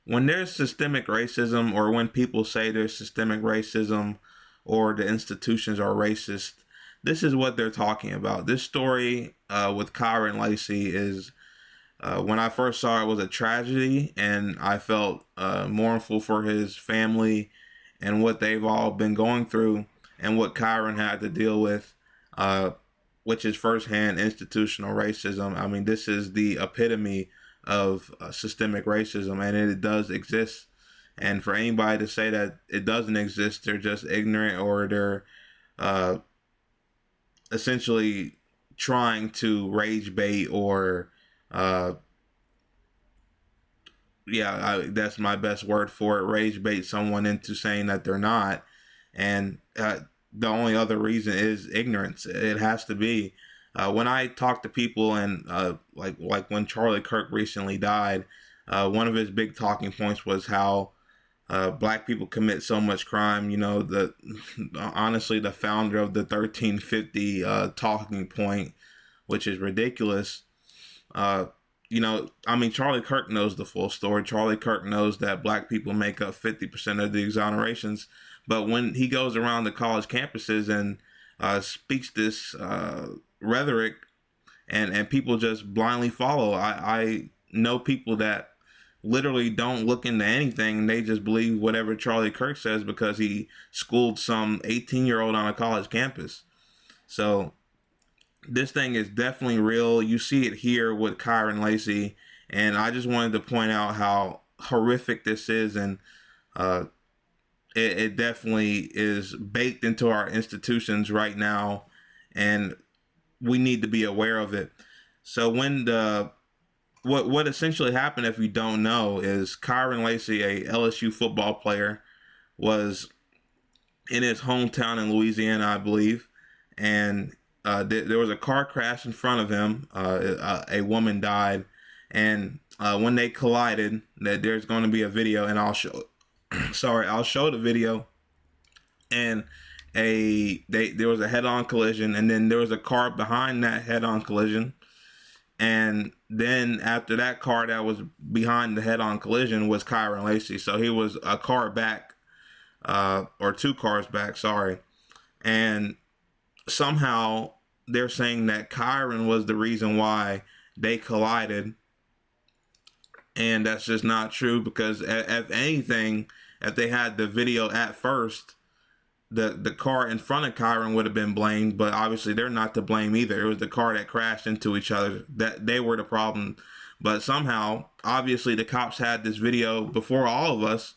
when there's systemic racism, or when people say there's systemic racism or the institutions are racist, this is what they're talking about. This story with Kyren Lacy is, when I first saw it, was a tragedy, and I felt mournful for his family and what they've all been going through and what Kyren had to deal with, which is firsthand institutional racism. I mean, this is the epitome of systemic racism, and it does exist. And for anybody to say that it doesn't exist, they're just ignorant, or they're essentially trying to rage bait, or that's my best word for it, rage bait someone into saying that they're not. And the only other reason is ignorance. It has to be. When I talk to people, and like when Charlie Kirk recently died, one of his big talking points was how black people commit so much crime. You know, honestly, the founder of the 1350 talking point, which is ridiculous. You know, I mean, Charlie Kirk knows the full story. Charlie Kirk knows that black people make up 50% of the exonerations. But when he goes around the college campuses and speaks this rhetoric, and people just blindly follow, I know people that literally don't look into anything, and they just believe whatever Charlie Kirk says because he schooled some 18-year-old on a college campus. So this thing is definitely real. You see it here with Kyren Lacy, and I just wanted to point out how horrific this is, and it definitely is baked into our institutions right now, and we need to be aware of it. So when what essentially happened, if you don't know, is Kyren Lacy, a LSU football player, was in his hometown in Louisiana, I believe, and there was a car crash in front of him. A woman died, and when they collided, that there's going to be a video, and I'll show. I'll show the video. And there was a head-on collision, and then there was a car behind that head-on collision, and then after that car that was behind the head-on collision was Kyren Lacy. So he was a car back, or two cars back, sorry, and somehow they're saying that Kyren was the reason why they collided, and that's just not true, because if anything, if they had the video at first, the car in front of Kyren would have been blamed, but obviously they're not to blame either. It was the car that crashed into each other, that they were the problem. But somehow, obviously, the cops had this video before all of us.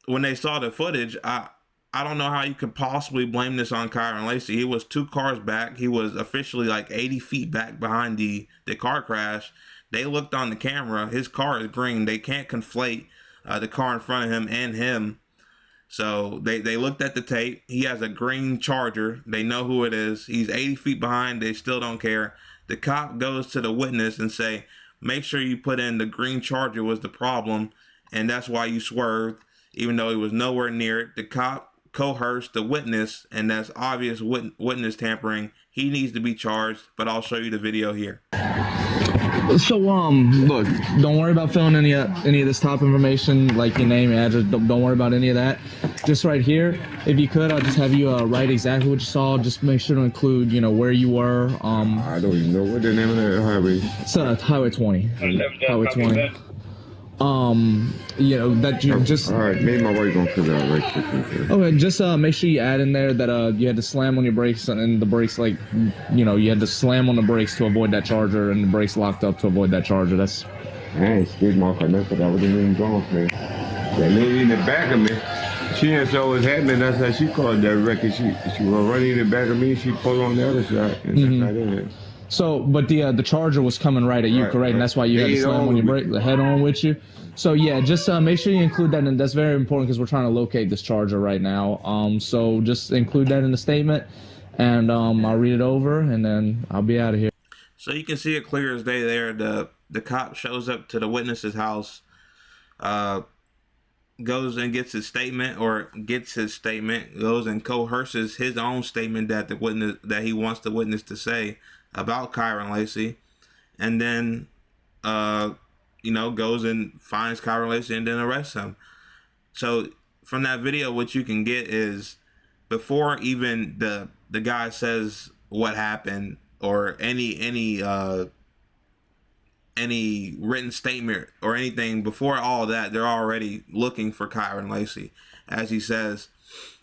When they saw the footage, I don't know how you could possibly blame this on Kyren Lacy. He was two cars back. He was officially like 80 feet back behind the car crash. They looked on the camera. His car is green. They can't conflate the car in front of him and him. So they looked at the tape. He has a green Charger. They know who it is. He's 80 feet behind. They still don't care. The cop goes to the witness and say, make sure you put in the green Charger was the problem, and that's why you swerved, even though he was nowhere near it. The cop coerced the witness, and that's obvious witness tampering. He needs to be charged, but I'll show you the video here. So, look, don't worry about filling any of this top information, like your name, your address. Don't worry about any of that. Just right here, if you could, I'll just have you write exactly what you saw. Just make sure to include, you know, where you were. I don't even know what the name of that highway. It's Highway 20. Highway 20. You know, that you just... All right, me and my wife gonna figure out right quick. Okay, just make sure you add in there that you had to slam on your brakes, and the brakes, like, you know, you had to slam on the brakes to avoid that Charger, and the brakes locked up to avoid that Charger. That's... I ain't skid mark or nothing, I wasn't even going for it. That lady in the back of me, she didn't saw what's happening. That's how she called that wreck. She was running in the back of me, she pulled on the other side, and that's not in it. So, but the Charger was coming right at you, right, correct? Right. And that's why you had to slam on your brake, the head on with you. So yeah, just make sure you include that, and that's very important because we're trying to locate this Charger right now. So just include that in the statement, and I'll read it over, and then I'll be out of here. So you can see it clear as day there. The cop shows up to the witness's house, goes and gets his statement, goes and coerces his own statement that he wants the witness to say about Kyren Lacy, and then goes and finds Kyren Lacy and then arrests him. So from that video, what you can get is before even the guy says what happened or any written statement or anything, before all that, they're already looking for Kyren Lacy. As he says,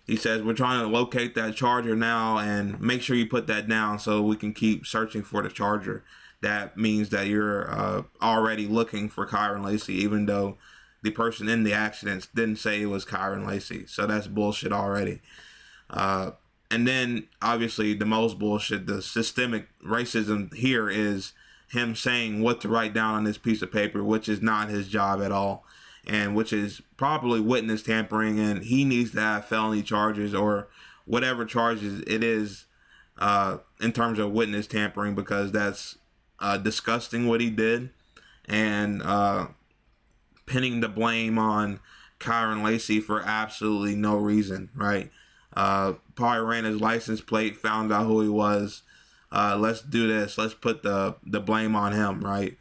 we're trying to locate that charger now and make sure you put that down so we can keep searching for the charger. That means that you're already looking for Kyren Lacy, even though the person in the accident didn't say it was Kyren Lacy. So that's bullshit already. And then obviously the most bullshit, the systemic racism here, is him saying what to write down on this piece of paper, which is not his job at all, and which is probably witness tampering, and he needs to have felony charges or whatever charges it is in terms of witness tampering, because that's disgusting what he did, and pinning the blame on Kyren Lacy for absolutely no reason, right? Probably ran his license plate, found out who he was. Let's do this. Let's put the blame on him, right?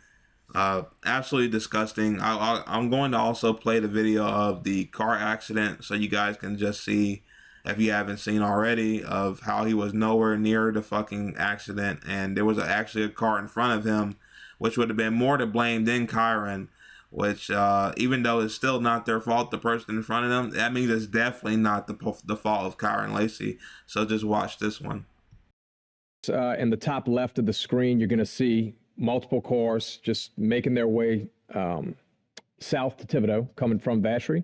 Absolutely disgusting. I'm going to also play the video of the car accident so you guys can just see, if you haven't seen already, of how he was nowhere near the fucking accident, and there was actually a car in front of him, which would have been more to blame than Kyren, which even though it's still not their fault, the person in front of them, that means it's definitely not the fault of Kyren Lacy. So just watch this one. In the top left of the screen, you're going to see multiple cars just making their way south to Thibodaux, coming from Vacherie.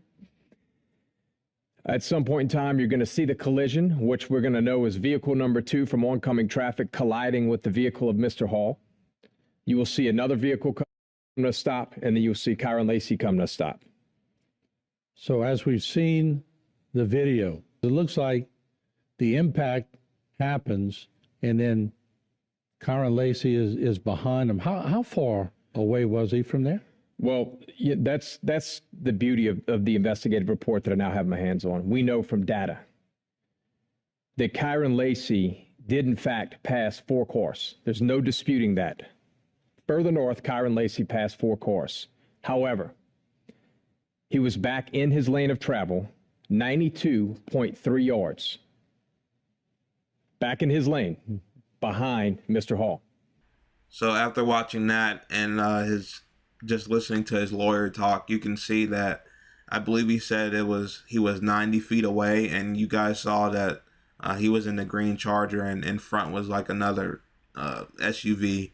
At some point in time, you're going to see the collision, which we're going to know is vehicle number 2 from oncoming traffic colliding with the vehicle of Mr. Hall. You will see another vehicle come to a stop, and then you'll see Kyren Lacy come to a stop. So as we've seen the video, it looks like the impact happens and then Kyren Lacy is behind him. How far away was he from there? Well, yeah, that's the beauty of the investigative report that I now have my hands on. We know from data that Kyren Lacy did in fact pass 4 cars. There's no disputing that. Further north, Kyren Lacy passed 4 cars. However, he was back in his lane of travel, 92.3 yards. Back in his lane, behind Mr. Hall. So after watching that and just listening to his lawyer talk, you can see that I believe he said he was 90 feet away, and you guys saw that he was in the green Charger, and in front was like another SUV,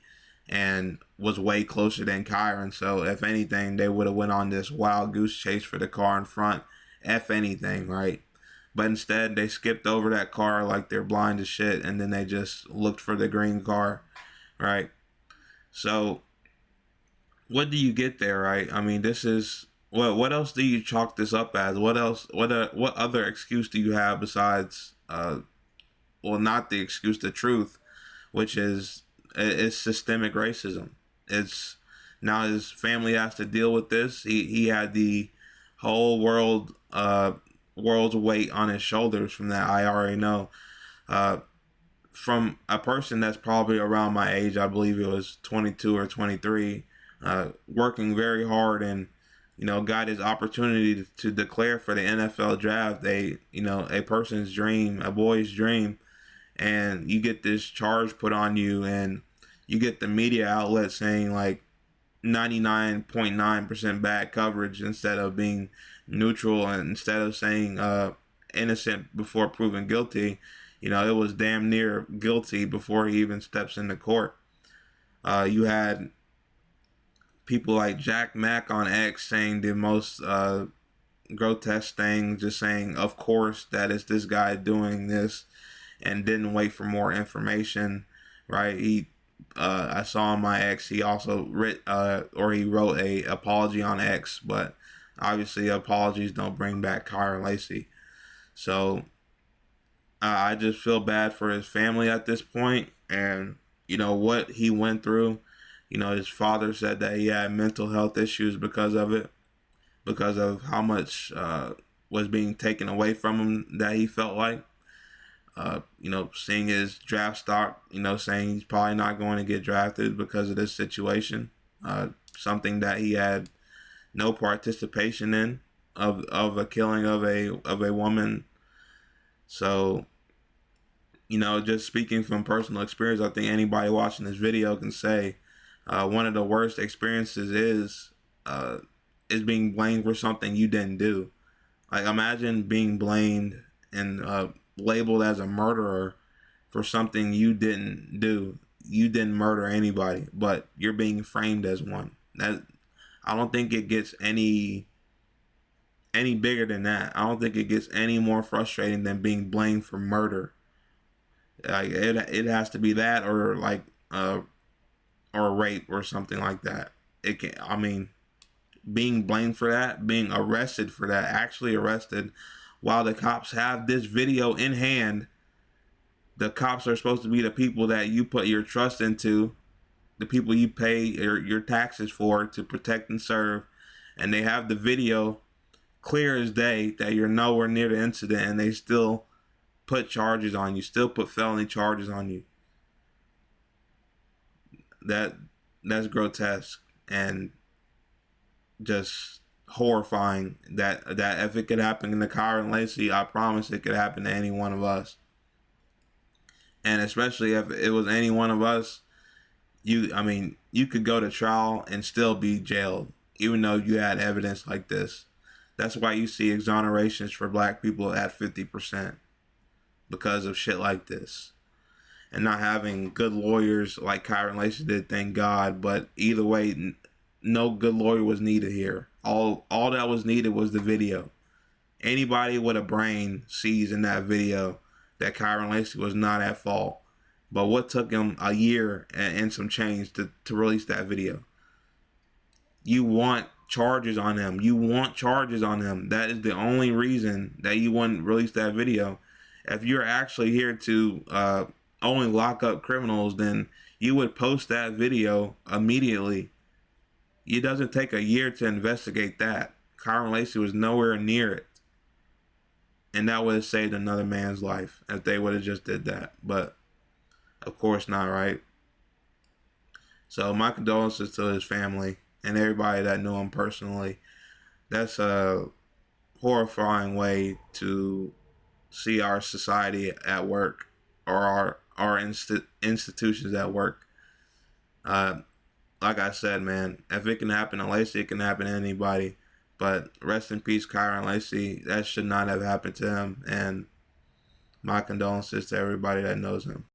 and was way closer than Kyren. So if anything, they would have went on this wild goose chase for the car in front, if anything, right? But instead, they skipped over that car like they're blind as shit, and then they just looked for the green car, right? So, what do you get there, right? I mean, this is what else do you chalk this up as? What else? What other excuse do you have besides, not the excuse, the truth, which is it's systemic racism. It's now his family has to deal with this. He had the whole world's weight on his shoulders from that. I already know. From a person that's probably around my age, I believe it was 22 or 23, working very hard and, got his opportunity to declare for the NFL draft, a person's dream, a boy's dream, and you get this charge put on you, and you get the media outlet saying like 99.9% bad coverage instead of being neutral, and instead of saying innocent before proven guilty, it was damn near guilty before he even steps into court. You had people like Jack Mack on X saying the most grotesque thing, just saying, of course, that is this guy doing this, and didn't wait for more information, right? I saw on my X, he also wrote a apology on X, but obviously apologies don't bring back Kyren Lacy. So I just feel bad for his family at this point, and what he went through. His father said that he had mental health issues because of it, because of how much was being taken away from him that he felt like. Seeing his draft stock, saying he's probably not going to get drafted because of this situation. something that he had no participation in, of a killing of a woman. So, just speaking from personal experience, I think anybody watching this video can say one of the worst experiences is being blamed for something you didn't do. Like, imagine being blamed and labeled as a murderer for something you didn't do. You didn't murder anybody, but you're being framed as one. That, I don't think it gets any bigger than that. I don't think it gets any more frustrating than being blamed for murder. Like, it has to be that, or like or rape or something like that. It can. I mean, being blamed for that, being arrested for that, actually arrested, while the cops have this video in hand. The cops are supposed to be the people that you put your trust into, the people you pay your taxes for to protect and serve, and they have the video clear as day that you're nowhere near the incident, and they still put charges on you, still put felony charges on you. That's grotesque and just horrifying. That if it could happen to Kyren Lacy, I promise it could happen to any one of us. And especially if it was any one of us, you could go to trial and still be jailed, even though you had evidence like this. That's why you see exonerations for black people at 50%, because of shit like this. And not having good lawyers like Kyren Lacy did, thank God. But either way, no good lawyer was needed here. All that was needed was the video. Anybody with a brain sees in that video that Kyren Lacy was not at fault. But what took him a year and some change to release that video? You want charges on him. You want charges on him. That is the only reason that you wouldn't release that video. If you're actually here to only lock up criminals, then you would post that video immediately. It doesn't take a year to investigate that. Kyren Lacy was nowhere near it. And that would have saved another man's life if they would have just did that. But, of course not, right? So, my condolences to his family and everybody that knew him personally. That's a horrifying way to see our society at work, or our institutions at work. Like I said, man, if it can happen to Lacy, it can happen to anybody. But rest in peace, Kyren Lacy. That should not have happened to him. And my condolences to everybody that knows him.